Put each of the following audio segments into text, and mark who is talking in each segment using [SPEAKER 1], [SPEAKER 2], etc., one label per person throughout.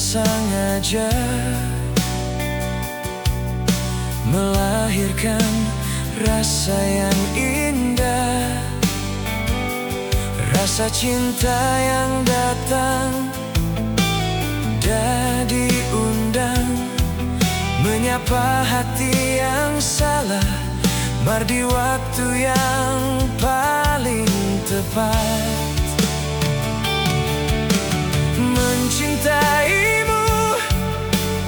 [SPEAKER 1] sengaja melahirkan rasa yang indah, rasa cinta yang datang dan diundang, menyapa hati yang salah, di waktu yang paling tepat. Mencintaimu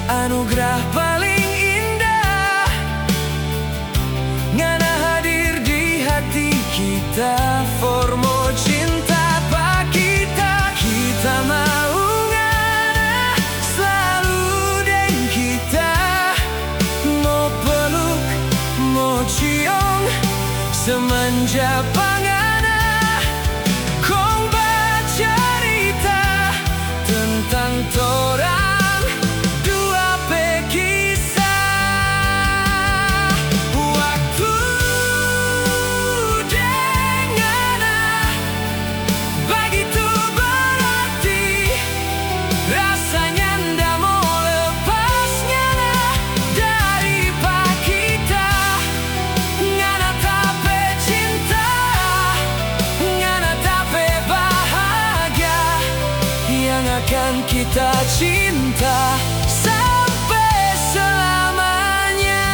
[SPEAKER 1] anugerah paling indah, ngana hadir di hati kita, formo cinta pa kita. Kita mau ngana selalu deng kita, mau peluk, mau cium, semanja pangana kong bercerita tentang torang dua kisah. Waktu dengannya begitu berarti, rasanya ndak mau lepasnya dari pak kita. Ngana tapi cinta, ngana tapi bahagia, yang akan kita cinta sampai selamanya.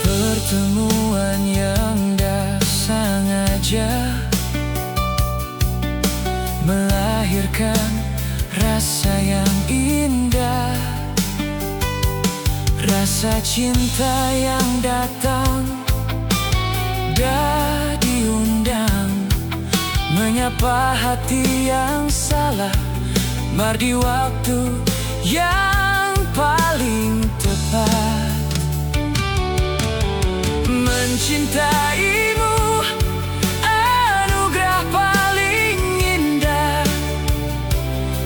[SPEAKER 1] Pertemuan yang dah sengaja melahirkan rasa yang indah, rasa cinta yang datang dan diundang, menyapa hati yang salah, di waktu yang paling tepat. Mencintaimu anugerah paling indah,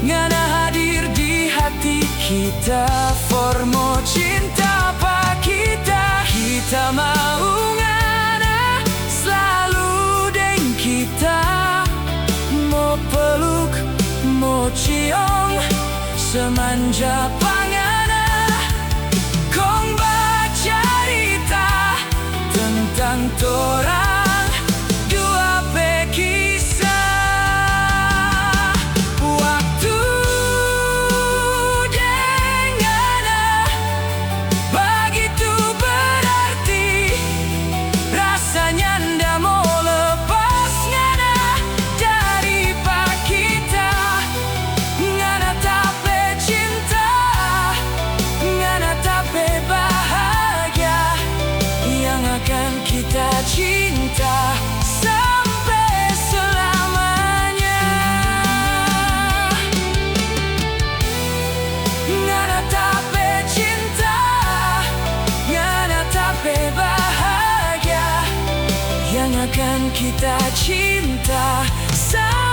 [SPEAKER 1] ngana hadir di hati kita, formo cinta pa kita. Kita mau ngana selalu deng kita, mau peluk, mau cium, semanja pangana kong bercerita tentang torang dua kisah. Waktu dengannya begitu berarti, rasanya ndak mau lepasnya dari pak kita. Ngana tapi cinta, ngana tapi bahagia, yang akan kita cinta sampai selamanya. Ngana tapi cinta, ngana tapi bahagia, yang akan kita cinta sampai